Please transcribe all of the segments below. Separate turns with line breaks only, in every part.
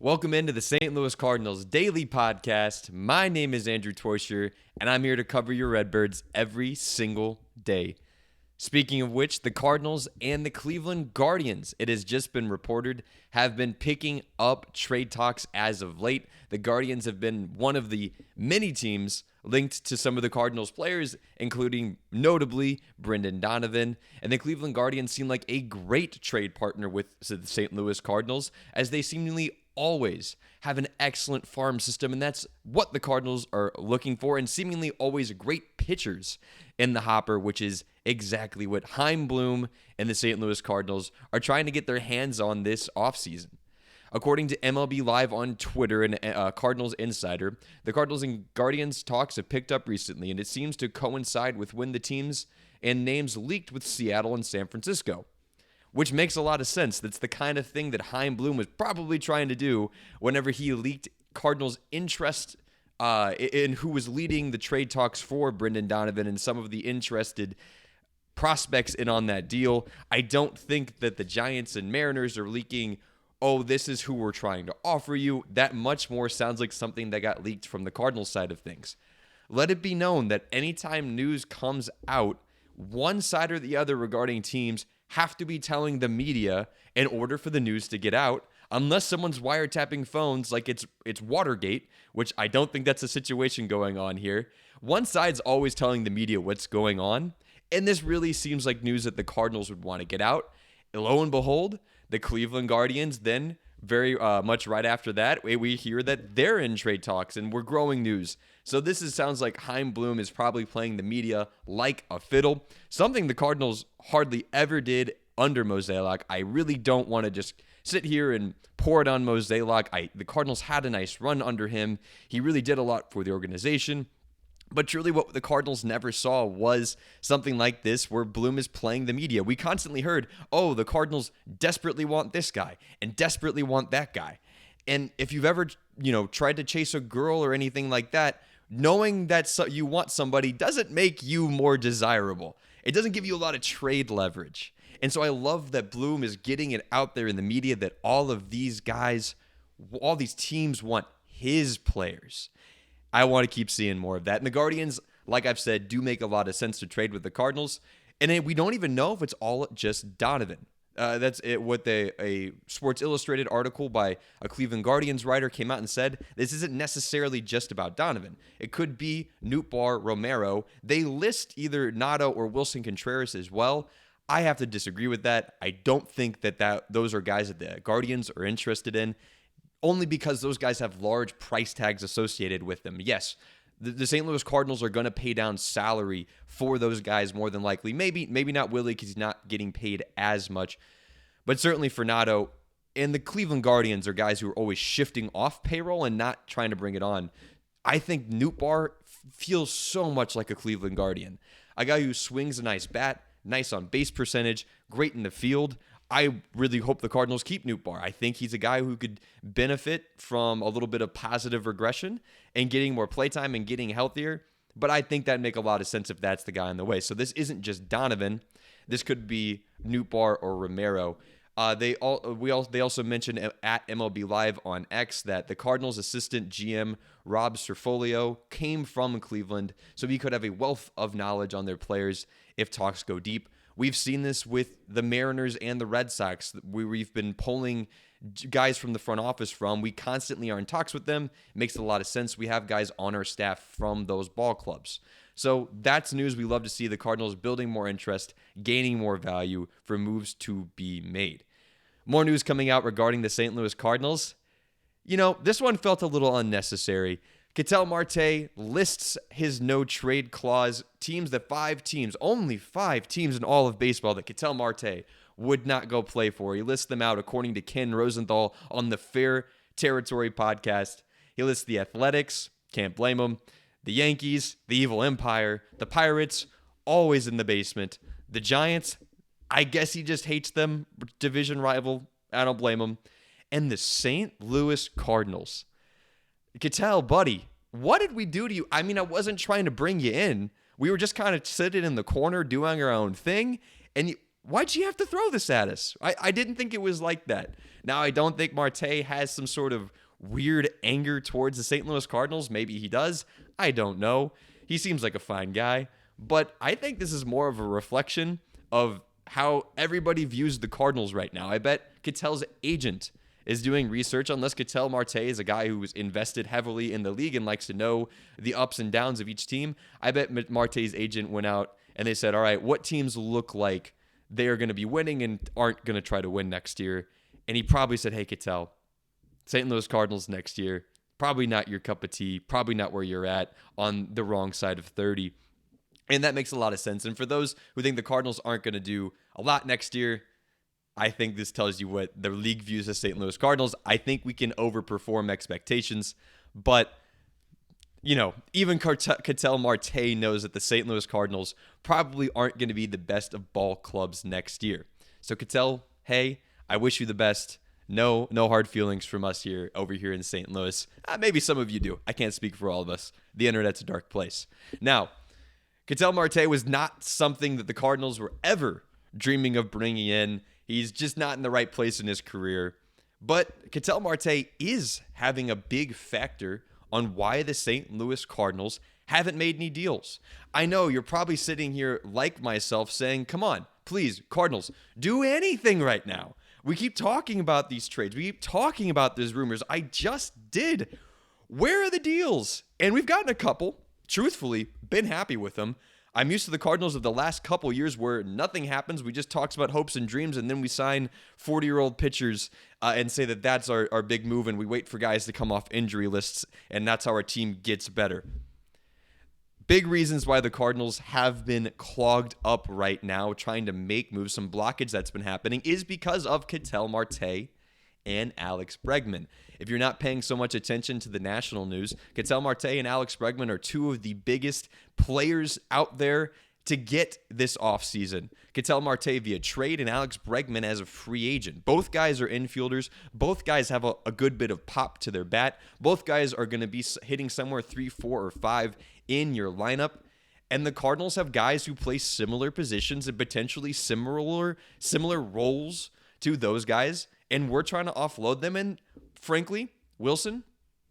Welcome into the St. Louis Cardinals Daily Podcast. My name is Andrew Toysher, and I'm here to cover your Redbirds every single day. Speaking of which, the Cardinals and the Cleveland Guardians, it has just been reported, have been picking up trade talks as of late. The Guardians have been one of the many teams linked to some of the Cardinals players, including notably Brendan Donovan. And the Cleveland Guardians seem like a great trade partner with the St. Louis Cardinals, as they seemingly always have an excellent farm system, and that's what the Cardinals are looking for, and seemingly always great pitchers in the hopper, which is exactly what Chaim Bloom and the St. Louis Cardinals are trying to get their hands on this offseason. According to MLB Live on Twitter and Cardinals Insider, the Cardinals and Guardians talks have picked up recently, and it seems to coincide with when the teams and names leaked with Seattle and San Francisco, which makes a lot of sense. That's the kind of thing that Chaim Bloom was probably trying to do whenever he leaked Cardinals' interest in who was leading the trade talks for Brendan Donovan and some of the interested prospects in on that deal. I don't think that the Giants and Mariners are leaking, oh, this is who we're trying to offer you. That much more sounds like something that got leaked from the Cardinals side of things. Let it be known that anytime news comes out, one side or the other regarding teams have to be telling the media in order for the news to get out, unless someone's wiretapping phones like it's Watergate, which I don't think that's a situation going on here. One side's always telling the media what's going on, and this really seems like news that the Cardinals would want to get out. And lo and behold, the Cleveland Guardians then, very much right after that, we hear that they're in trade talks, and we're growing news. So this sounds like Chaim Bloom is probably playing the media like a fiddle, something the Cardinals hardly ever did under Mozeliak. I really don't want to just sit here and pour it on Mozeliak. The Cardinals had a nice run under him. He really did a lot for the organization. But truly what the Cardinals never saw was something like this where Bloom is playing the media. We constantly heard, oh, the Cardinals desperately want this guy and desperately want that guy. And if you've ever, tried to chase a girl or anything like that, knowing that you want somebody doesn't make you more desirable. It doesn't give you a lot of trade leverage. And so I love that Bloom is getting it out there in the media that all of these guys, all these teams want his players. I want to keep seeing more of that. And the Guardians, like I've said, do make a lot of sense to trade with the Cardinals. And we don't even know if it's all just Donovan. That's it. What a Sports Illustrated article by a Cleveland Guardians writer came out and said, this isn't necessarily just about Donovan. It could be Nootbaar, Romero. They list either Nato or Wilson Contreras as well. I have to disagree with that. I don't think that those are guys that the Guardians are interested in, only because those guys have large price tags associated with them. Yes, the St. Louis Cardinals are going to pay down salary for those guys more than likely. Maybe not Willie because he's not getting paid as much, but certainly for Nato. And the Cleveland Guardians are guys who are always shifting off payroll and not trying to bring it on. I think Nootbaar feels so much like a Cleveland Guardian, a guy who swings a nice bat, nice on base percentage, great in the field. I really hope the Cardinals keep Nootbaar. I think he's a guy who could benefit from a little bit of positive regression and getting more playtime and getting healthier. But I think that'd make a lot of sense if that's the guy in the way. So this isn't just Donovan. This could be Nootbaar or Romero. They also mentioned at MLB Live on X that the Cardinals assistant GM Rob Cerfolio came from Cleveland, so he could have a wealth of knowledge on their players if talks go deep. We've seen this with the Mariners and the Red Sox. We've been pulling guys from the front office from. We constantly are in talks with them. It makes a lot of sense. We have guys on our staff from those ball clubs. So that's news. We love to see the Cardinals building more interest, gaining more value for moves to be made. More news coming out regarding the St. Louis Cardinals. This one felt a little unnecessary. Ketel Marte lists his no-trade clause, only 5 teams in all of baseball that Ketel Marte would not go play for. He lists them out according to Ken Rosenthal on the Fair Territory podcast. He lists the Athletics, can't blame him, the Yankees, the Evil Empire, the Pirates, always in the basement, the Giants, I guess he just hates them, division rival, I don't blame him, and the St. Louis Cardinals. Ketel, buddy, what did we do to you? I mean, I wasn't trying to bring you in. We were just kind of sitting in the corner doing our own thing. And why'd you have to throw this at us? I didn't think it was like that. Now, I don't think Marte has some sort of weird anger towards the St. Louis Cardinals. Maybe he does. I don't know. He seems like a fine guy. But I think this is more of a reflection of how everybody views the Cardinals right now. I bet Ketel's agent is doing research, unless Ketel Marte is a guy who's invested heavily in the league and likes to know the ups and downs of each team. I bet Marte's agent went out and they said, all right, what teams look like they are going to be winning and aren't going to try to win next year? And he probably said, hey, Ketel, St. Louis Cardinals next year, probably not your cup of tea, probably not where you're at, on the wrong side of 30. And that makes a lot of sense. And for those who think the Cardinals aren't going to do a lot next year, I think this tells you what the league views as St. Louis Cardinals. I think we can overperform expectations, but even Ketel Marte knows that the St. Louis Cardinals probably aren't going to be the best of ball clubs next year. So Ketel, hey, I wish you the best. No hard feelings from us over here in St. Louis. Maybe some of you do. I can't speak for all of us. The internet's a dark place. Now, Ketel Marte was not something that the Cardinals were ever dreaming of bringing in. He's just not in the right place in his career. But Ketel Marte is having a big factor on why the St. Louis Cardinals haven't made any deals. I know you're probably sitting here like myself saying, come on, please, Cardinals, do anything right now. We keep talking about these trades. We keep talking about these rumors. I just did. Where are the deals? And we've gotten a couple. Truthfully, been happy with them. I'm used to the Cardinals of the last couple years where nothing happens. We just talk about hopes and dreams, and then we sign 40-year-old pitchers and say that that's our big move, and we wait for guys to come off injury lists, and that's how our team gets better. Big reasons why the Cardinals have been clogged up right now trying to make moves. Some blockage that's been happening is because of Ketel Marte and Alex Bregman. If you're not paying so much attention to the national news, Ketel Marte and Alex Bregman are two of the biggest players out there to get this offseason. Ketel Marte via trade and Alex Bregman as a free agent. Both guys are infielders. Both guys have a good bit of pop to their bat. Both guys are going to be hitting somewhere 3, 4, or 5 in your lineup. And the Cardinals have guys who play similar positions and potentially similar roles to those guys. And we're trying to offload them. And frankly, Wilson,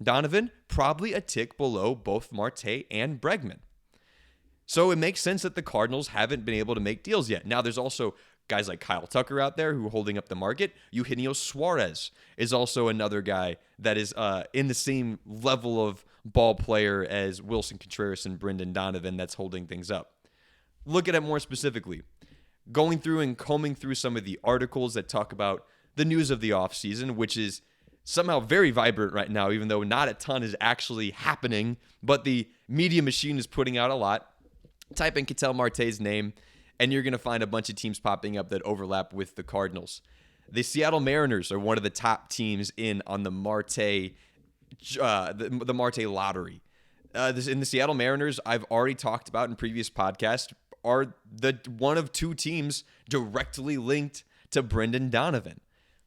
Donovan, probably a tick below both Marte and Bregman. So it makes sense that the Cardinals haven't been able to make deals yet. Now, there's also guys like Kyle Tucker out there who are holding up the market. Eugenio Suarez is also another guy that is in the same level of ball player as Wilson Contreras and Brendan Donovan that's holding things up. Look at it more specifically. Going through and combing through some of the articles that talk about the news of the offseason, which is somehow very vibrant right now, even though not a ton is actually happening, but the media machine is putting out a lot. Type in Ketel Marte's name, and you're going to find a bunch of teams popping up that overlap with the Cardinals. The Seattle Mariners are one of the top teams in on the Marte lottery. In the Seattle Mariners, I've already talked about in previous podcasts, are the one of two teams directly linked to Brendan Donovan.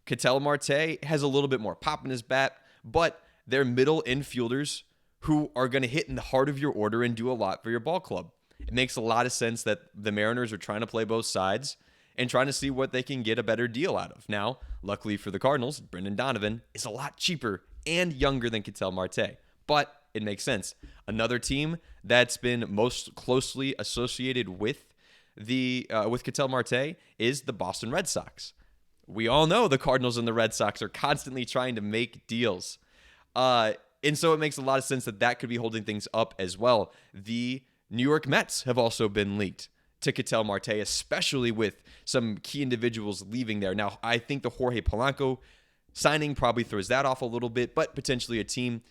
Ketel Marte has a little bit more pop in his bat, but they're middle infielders who are going to hit in the heart of your order and do a lot for your ball club. It makes a lot of sense that the Mariners are trying to play both sides and trying to see what they can get a better deal out of. Now, luckily for the Cardinals, Brendan Donovan is a lot cheaper and younger than Ketel Marte, but it makes sense. Another team that's been most closely associated with Ketel Marte is the Boston Red Sox. We all know the Cardinals and the Red Sox are constantly trying to make deals. And so it makes a lot of sense that could be holding things up as well. The New York Mets have also been linked to Ketel Marte, especially with some key individuals leaving there. Now, I think the Jorge Polanco signing probably throws that off a little bit, but potentially a team.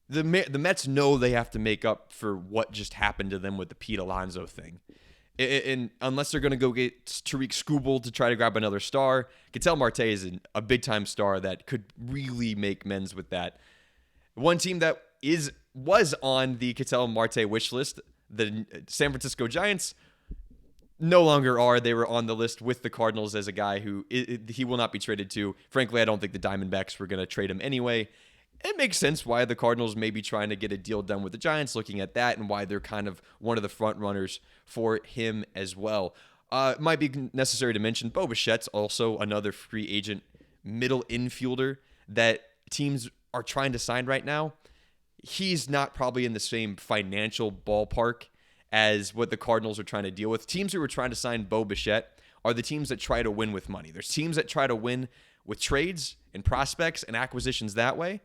The Mets know they have to make up for what just happened to them with the Pete Alonso thing. And unless they're going to go get Tariq Skubal to try to grab another star, Ketel Marte is a big-time star that could really make amends with that. One team that was on the Ketel Marte wish list, the San Francisco Giants, no longer are. They were on the list with the Cardinals as a guy who he will not be traded to. Frankly, I don't think the Diamondbacks were going to trade him anyway. It makes sense why the Cardinals may be trying to get a deal done with the Giants, looking at that, and why they're kind of one of the front runners for him as well. It might be necessary to mention Bo Bichette's also another free agent middle infielder that teams are trying to sign right now. He's not probably in the same financial ballpark as what the Cardinals are trying to deal with. Teams who are trying to sign Bo Bichette are the teams that try to win with money. There's teams that try to win with trades and prospects and acquisitions that way,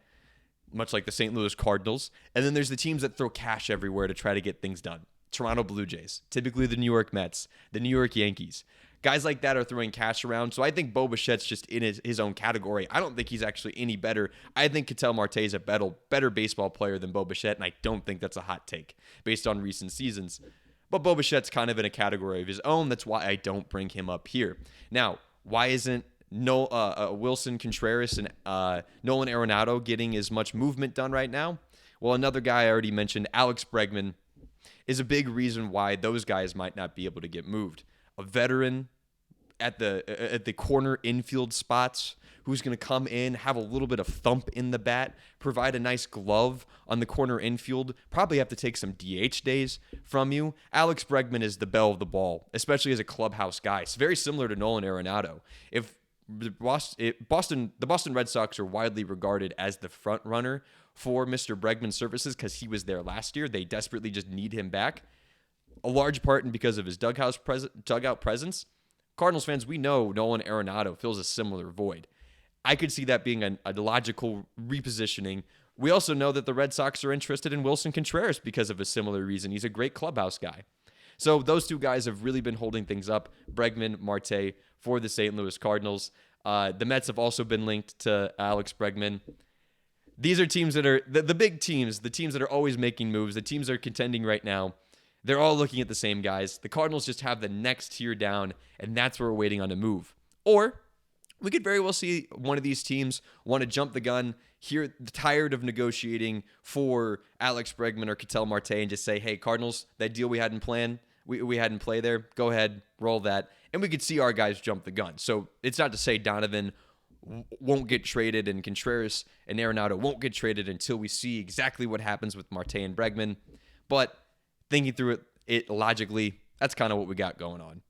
much like the St. Louis Cardinals. And then there's the teams that throw cash everywhere to try to get things done. Toronto Blue Jays, typically the New York Mets, the New York Yankees. Guys like that are throwing cash around. So I think Bo Bichette's just in his own category. I don't think he's actually any better. I think Ketel Marte is a better baseball player than Bo Bichette, and I don't think that's a hot take based on recent seasons. But Bo Bichette's kind of in a category of his own. That's why I don't bring him up here. Now, why isn't Wilson Contreras and Nolan Arenado getting as much movement done right now? Well, another guy I already mentioned, Alex Bregman, is a big reason why those guys might not be able to get moved. A veteran at the corner infield spots who's going to come in, have a little bit of thump in the bat, provide a nice glove on the corner infield, probably have to take some DH days from you. Alex Bregman is the belle of the ball, especially as a clubhouse guy. It's very similar to Nolan Arenado. If the Boston Red Sox are widely regarded as the front runner for Mr. Bregman's services because he was there last year. They desperately just need him back. A large part and because of his dugout presence. Cardinals fans, we know Nolan Arenado fills a similar void. I could see that being a logical repositioning. We also know that the Red Sox are interested in Wilson Contreras because of a similar reason. He's a great clubhouse guy. So those two guys have really been holding things up, Bregman, Marte, for the St. Louis Cardinals. The Mets have also been linked to Alex Bregman. These are teams that are the big teams, the teams that are always making moves, the teams that are contending right now. They're all looking at the same guys. The Cardinals just have the next tier down, and that's where we're waiting on a move. Or we could very well see one of these teams want to jump the gun, tired of negotiating for Alex Bregman or Ketel Marte, and just say, hey, Cardinals, that deal we had in plan, we had in play there, go ahead, roll that. And we could see our guys jump the gun. So it's not to say Donovan won't get traded and Contreras and Arenado won't get traded until we see exactly what happens with Marte and Bregman. But thinking through it logically, that's kind of what we got going on.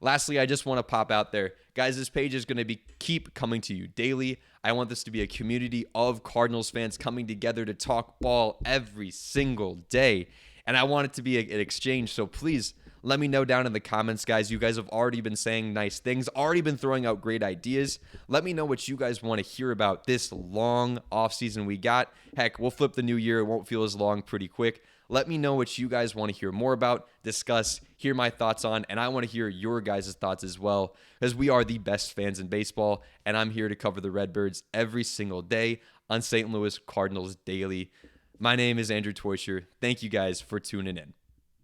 Lastly, I just want to pop out there. Guys, this page is going to keep coming to you daily. I want this to be a community of Cardinals fans coming together to talk ball every single day. And I want it to be an exchange. So please let me know down in the comments, guys. You guys have already been saying nice things, already been throwing out great ideas. Let me know what you guys want to hear about this long offseason we got. Heck, we'll flip the new year. It won't feel as long pretty quick. Let me know what you guys want to hear more about, discuss, hear my thoughts on, and I want to hear your guys' thoughts as well, because we are the best fans in baseball, and I'm here to cover the Redbirds every single day on St. Louis Cardinals Daily. My name is Andrew Teuscher. Thank you guys for tuning in.